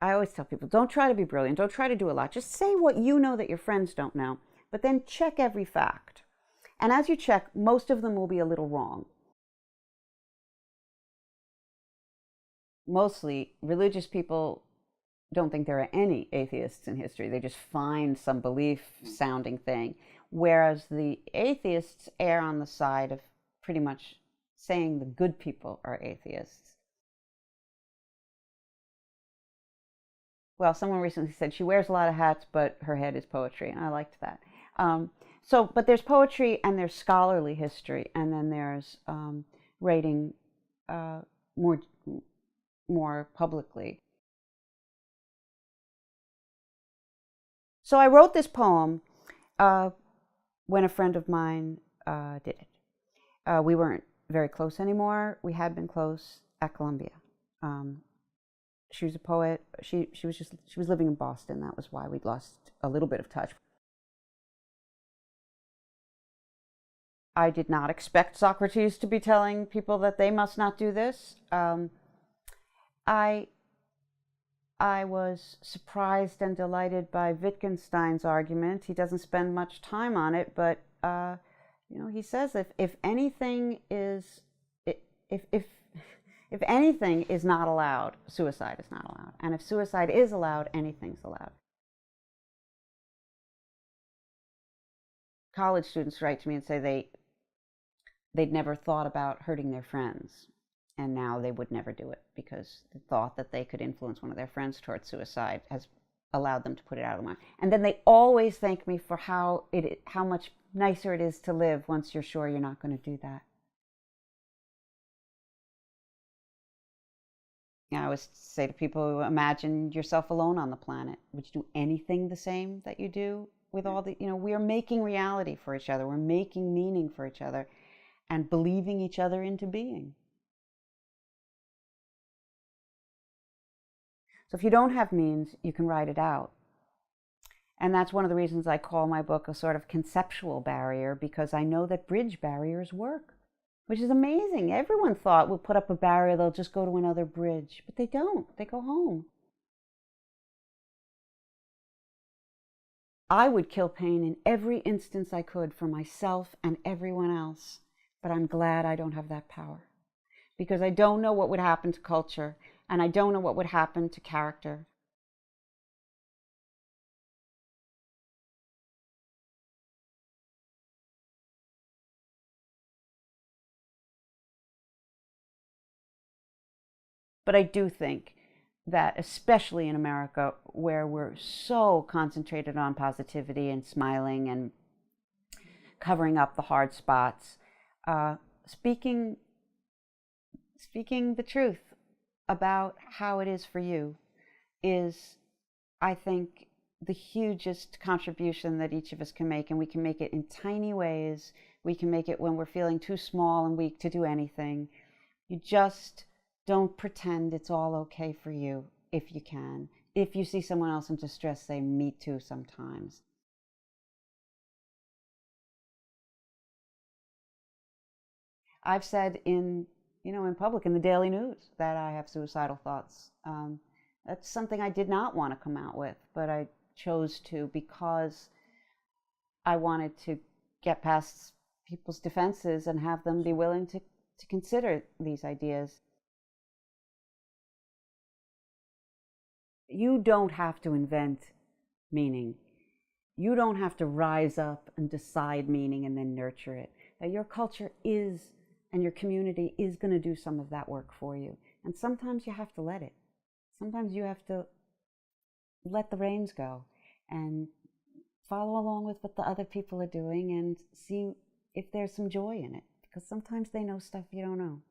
I always tell people, don't try to be brilliant. Don't try to do a lot. Just say what you know that your friends don't know, but then check every fact. And as you check, most of them will be a little wrong. Mostly, religious people don't think there are any atheists in history. They just find some belief-sounding thing. Whereas the atheists err on the side of pretty much saying the good people are atheists. Well, someone recently said she wears a lot of hats, but her head is poetry, and I liked that. But there's poetry and there's scholarly history, and then there's writing uh, more more publicly. So I wrote this poem when a friend of mine did it. We weren't very close anymore. We had been close at Columbia. She was a poet. She was living in Boston. That was why we'd lost a little bit of touch. I did not expect Socrates to be telling people that they must not do this. I was surprised and delighted by Wittgenstein's argument. He doesn't spend much time on it, but he says if anything is if anything is not allowed, suicide is not allowed, and if suicide is allowed, anything's allowed. College students write to me and say they'd never thought about hurting their friends, and now they would never do it because the thought that they could influence one of their friends towards suicide has allowed them to put it out of their mind. And then they always thank me for how much nicer it is to live once you're sure you're not going to do that. I always say to people, imagine yourself alone on the planet. Would you do anything the same that you do with all the, we are making reality for each other. We're making meaning for each other and believing each other into being. So if you don't have means, you can write it out. And that's one of the reasons I call my book a sort of conceptual barrier, because I know that bridge barriers work, which is amazing. Everyone thought we'll put up a barrier, they'll just go to another bridge, but they don't. They go home. I would kill pain in every instance I could for myself and everyone else, but I'm glad I don't have that power, because I don't know what would happen to culture, and I don't know what would happen to character. But I do think that, especially in America, where we're so concentrated on positivity and smiling and covering up the hard spots, speaking the truth about how it is for you is, I think, the hugest contribution that each of us can make. And we can make it in tiny ways. We can make it when we're feeling too small and weak to do anything. You just don't pretend it's all okay for you if you can. If you see someone else in distress, say, me too sometimes. I've said in public, in the Daily News, that I have suicidal thoughts. That's something I did not want to come out with, but I chose to because I wanted to get past people's defenses and have them be willing to consider these ideas. You don't have to invent meaning. You don't have to rise up and decide meaning and then nurture it. That your culture is, and your community is going to do some of that work for you. And sometimes you have to let it. Sometimes you have to let the reins go and follow along with what the other people are doing and see if there's some joy in it. Because sometimes they know stuff you don't know.